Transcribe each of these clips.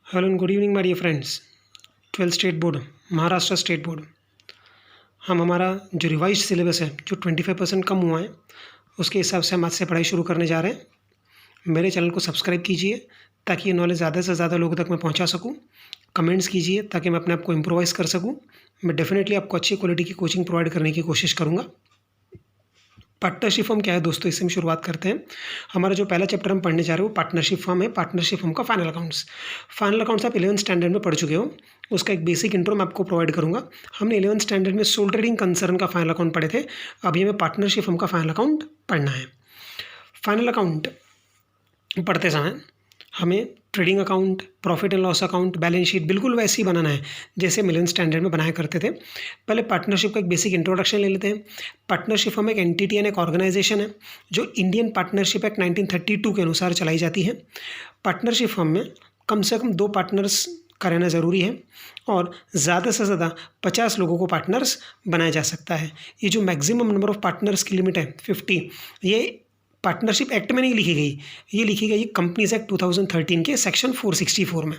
Hello and good evening my dear friends. 12th state board, Maharashtra state board, हम हमारा जो revise syllabus है जो 25% कम हुआ है उसके हिसाब से हम आज से पढ़ाई शुरू करने जा रहे हैं। मेरे चैनल को सब्सक्राइब कीजिए ताकि ये नॉलेज ज़्यादा से ज़्यादा लोगों तक मैं पहुंचा सकूं। कमेंट्स कीजिए ताकि मैं अपने आप को इम्प्रोवाइज़ कर सकूं। मैं डेफिनेटली आपको अच्छी क्वालिटी की कोचिंग प्रोवाइड करने की कोशिश करूँगा। पार्टनरशिप फर्म क्या है दोस्तों, इससे हम शुरुआत करते हैं। हमारा जो पहला चैप्टर हम पढ़ने जा रहे हैं वो पार्टनरशिप फर्म है। पार्टनरशिप फर्म का फाइनल अकाउंट्स आप 11th स्टैंडर्ड में पढ़ चुके हो, उसका एक बेसिक इंट्रो मैं आपको प्रोवाइड करूंगा। हमने 11th स्टैंडर्ड में सोल ट्रेडिंग कंसर्न का फाइनल अकाउंट पढ़े थे, अभी हमें पार्टनरशिप फर्म का फाइनल अकाउंट पढ़ना है। फाइनल अकाउंट पढ़ते समय हमें trading account, profit and loss account, balance sheet बिल्कुल वैसे ही बनाना है जैसे हम 11th स्टैंडर्ड में बनाया करते थे। पहले पार्टनरशिप का एक बेसिक इंट्रोडक्शन ले लेते हैं। पार्टनरशिप फर्म एक एंटिटी एंड एक ऑर्गेनाइजेशन है जो इंडियन पार्टनरशिप एक्ट 1932 के अनुसार चलाई जाती है। पार्टनरशिप फर्म में कम से कम 2 पार्टनर्स का रहना ज़रूरी है और ज़्यादा से ज़्यादा 50 लोगों को पार्टनर्स बनाया जा सकता है। ये जो मैक्सिमम नंबर ऑफ पार्टनर्स की लिमिट है 50, ये पार्टनरशिप एक्ट में नहीं लिखी गई, ये लिखी गई कंपनीज एक्ट 2013 के सेक्शन 464 में।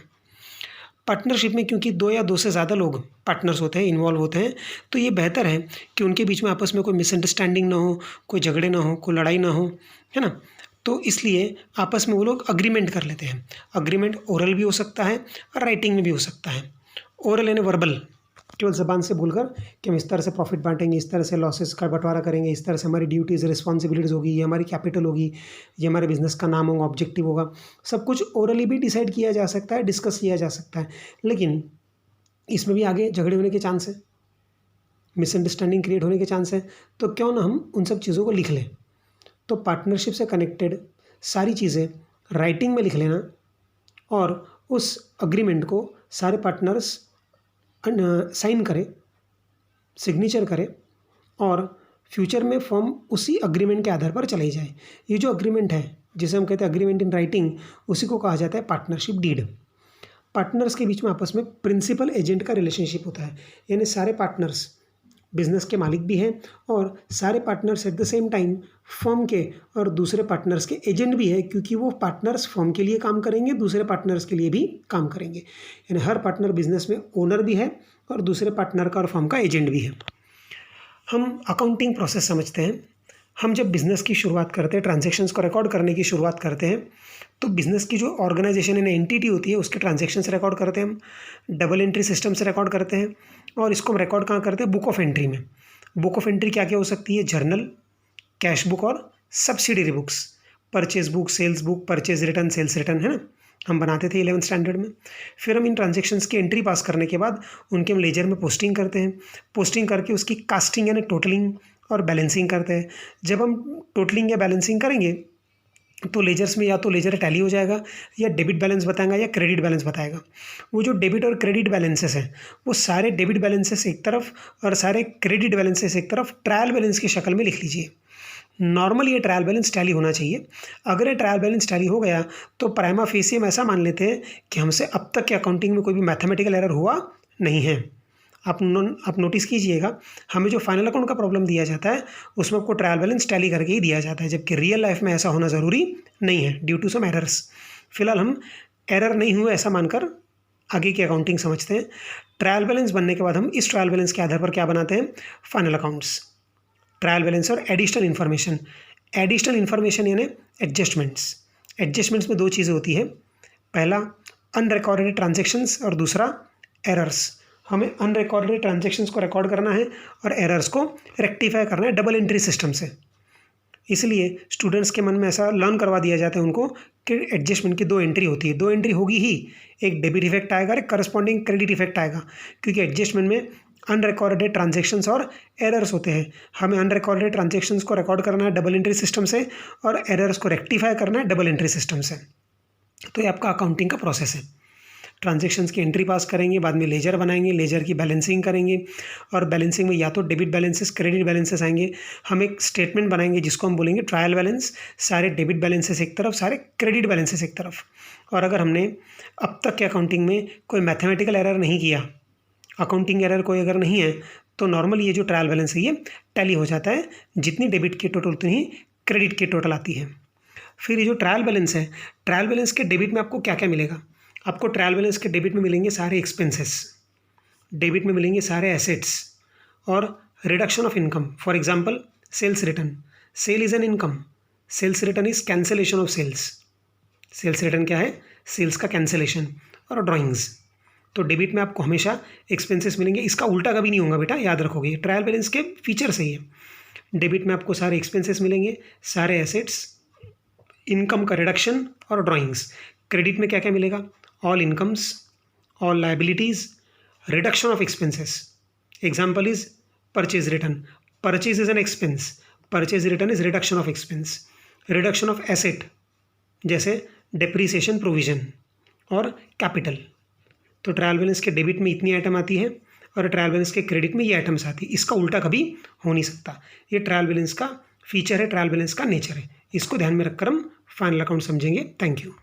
पार्टनरशिप में क्योंकि 2 या 2 से ज़्यादा लोग पार्टनर्स होते हैं, इन्वॉल्व होते हैं, तो ये बेहतर है कि उनके बीच में आपस में कोई मिसअंडरस्टैंडिंग ना हो, कोई झगड़े ना हो, कोई लड़ाई ना हो, है ना। तो इसलिए आपस में वो लोग अग्रीमेंट कर लेते हैं। अग्रीमेंट ओरल भी हो सकता है और राइटिंग में भी हो सकता है। ओरल यानी वर्बल, केवल ज़बान से बोलकर कि हम इस तरह से प्रॉफिट बांटेंगे, इस तरह से लॉसेस का बंटवारा करेंगे, इस तरह से हमारी ड्यूटीज़ रिस्पॉन्सिबिलिटीज़ होगी, ये हमारी कैपिटल होगी, ये हमारे बिजनेस का नाम होगा, ऑब्जेक्टिव होगा। सब कुछ ओरली भी डिसाइड किया जा सकता है, डिस्कस किया जा सकता है, लेकिन इसमें भी आगे झगड़े होने के चांस है, मिसअंडरस्टैंडिंग क्रिएट होने के चांस है। तो क्यों ना हम उन सब चीज़ों को लिख लें। तो पार्टनरशिप से कनेक्टेड सारी चीज़ें राइटिंग में लिख लेना और उस अग्रीमेंट को सारे पार्टनर्स साइन करें, सिग्नेचर करें और फ्यूचर में फर्म उसी अग्रीमेंट के आधार पर चलाई जाए। ये जो अग्रीमेंट है जिसे हम कहते हैं अग्रीमेंट इन राइटिंग, उसी को कहा जाता है पार्टनरशिप डीड। पार्टनर्स के बीच में आपस में प्रिंसिपल एजेंट का रिलेशनशिप होता है, यानी सारे पार्टनर्स बिजनेस के मालिक भी हैं और सारे partners at the same time firm के और दूसरे पार्टनर्स के एजेंट भी है, क्योंकि वो पार्टनर्स फर्म के लिए काम करेंगे, दूसरे पार्टनर्स के लिए भी काम करेंगे। यानी हर पार्टनर बिजनेस में ओनर भी है और दूसरे पार्टनर का और फर्म का एजेंट भी है। हम अकाउंटिंग प्रोसेस समझते हैं। हम जब बिज़नेस की शुरुआत करते हैं, ट्रांजैक्शंस को रिकॉर्ड करने की शुरुआत करते हैं, तो बिज़नेस की जो ऑर्गेनाइजेशन यानी एंटिटी होती है उसके ट्रांजैक्शंस रिकॉर्ड करते हैं हम, डबल एंट्री सिस्टम से रिकॉर्ड करते हैं। और इसको हम रिकॉर्ड कहाँ करते हैं? बुक ऑफ एंट्री में। बुक ऑफ एंट्री क्या क्या हो सकती है? जर्नल, कैश बुक और subsidiary books. Purchase book, sales book, purchase return, sales return, है ना, हम बनाते थे 11th स्टैंडर्ड में। फिर हम इन ट्रांजैक्शंस की एंट्री पास करने के बाद उनके हम लेजर में पोस्टिंग करते हैं। पोस्टिंग करके उसकी कास्टिंग यानी टोटलिंग और बैलेंसिंग करते हैं। जब हम टोटलिंग या बैलेंसिंग करेंगे तो लेजर्स में या तो लेजर टैली हो जाएगा या डेबिट बैलेंस बताएगा या क्रेडिट बैलेंस बताएगा। वो जो डेबिट और क्रेडिट बैलेंसेस हैं वो सारे डेबिट बैलेंसेस एक तरफ और सारे क्रेडिट बैलेंसेस एक तरफ ट्रायल बैलेंस की शक्ल में लिख लीजिए। नॉर्मल ये ट्रायल बैलेंस टैली होना चाहिए। अगर ये ट्रायल बैलेंस टैली हो गया तो प्राइमा फेसी हम ऐसा मान लेते हैं कि हमसे अब तक के अकाउंटिंग में कोई भी मैथमेटिकल एरर हुआ नहीं है। आप नोटिस कीजिएगा, हमें जो फाइनल अकाउंट का प्रॉब्लम दिया जाता है उसमें आपको ट्रायल बैलेंस टैली करके ही दिया जाता है, जबकि रियल लाइफ में ऐसा होना ज़रूरी नहीं है ड्यू टू सम एरर्स। फिलहाल हम एरर नहीं हुआ ऐसा मानकर आगे की अकाउंटिंग समझते हैं। ट्रायल बैलेंस बनने के बाद हम इस ट्रायल बैलेंस के आधार पर क्या बनाते हैं? Final accounts. ट्रायल बैलेंस और एडिशनल इन्फॉर्मेशन। एडिशनल इन्फॉर्मेशन यानी एडजस्टमेंट्स। एडजस्टमेंट्स में 2 चीज़ें होती है, पहला अनरिकॉर्डेड ट्रांजेक्शंस और दूसरा एरर्स। हमें अनरिकॉर्डेड ट्रांजेक्शंस को रिकॉर्ड करना है और एरर्स को रेक्टिफाई करना है डबल एंट्री सिस्टम से। इसलिए स्टूडेंट्स के मन में ऐसा लर्न करवा दिया जाता है उनको कि एडजस्टमेंट की 2 एंट्री होती है। 2 एंट्री होगी ही, एक डेबिट इफेक्ट आएगा और एक करस्पॉन्डिंग क्रेडिट इफेक्ट आएगा, क्योंकि एडजस्टमेंट में अनरिकॉर्डेड ट्रांजेक्शंस और एरर्स होते हैं। हमें अनरिकॉर्डेड ट्रांजेक्शंस को रिकॉर्ड करना है डबल एंट्री सिस्टम से और एरर्स को रेक्टिफाई करना है डबल एंट्री सिस्टम से। तो ये आपका अकाउंटिंग का प्रोसेस है। ट्रांजैक्शंस की एंट्री पास करेंगे, बाद में लेजर बनाएंगे, लेजर की बैलेंसिंग करेंगे और बैलेंसिंग में या तो डेबिट बैलेंसेस, क्रेडिट बैलेंसेस आएंगे। हम एक स्टेटमेंट बनाएंगे जिसको हम बोलेंगे ट्रायल बैलेंस। सारे डेबिट बैलेंसेस एक तरफ, सारे क्रेडिट बैलेंसेस एक तरफ। और अगर हमने अब तक के अकाउंटिंग में कोई मैथमेटिकल एरर नहीं किया, अकाउंटिंग एरर कोई अगर नहीं है, तो नॉर्मल ये जो ट्रायल बैलेंस है ये टैली हो जाता है। जितनी डेबिट की टोटल उतनी ही क्रेडिट की टोटल आती है। फिर ये जो ट्रायल बैलेंस है, ट्रायल बैलेंस के डेबिट में आपको क्या क्या मिलेगा? आपको ट्रायल बैलेंस के डेबिट में मिलेंगे सारे एक्सपेंसेस, डेबिट में मिलेंगे सारे एसेट्स और reduction of income. For example sales return, sale is an income, sales return is cancellation of sales. Sales return क्या है? सेल्स का कैंसिलेशन। और ड्राइंग्स, तो डेबिट में आपको हमेशा एक्सपेंसेस मिलेंगे, इसका उल्टा कभी नहीं होगा बेटा, याद रखोगे, ट्रायल बैलेंस के फीचर सही है। डेबिट में आपको सारे एक्सपेंसेस मिलेंगे, सारे एसेट्स, इनकम का रिडक्शन और ड्राइंग्स। क्रेडिट में क्या क्या मिलेगा? All incomes, all liabilities, reduction of expenses. Example is purchase return, purchase is an expense, purchase return is reduction of expense. Reduction of asset जैसे डेप्रीसिएशन प्रोविजन और capital. तो trial balance के debit में इतनी आइटम आती है और trial balance के क्रेडिट में ये आइटम्स आती है, इसका उल्टा कभी हो नहीं सकता। ये ट्रायल बैलेंस का फीचर है, ट्रायल बैलेंस का नेचर है, इसको ध्यान में रखकर हम फाइनल अकाउंट समझेंगे। Thank you.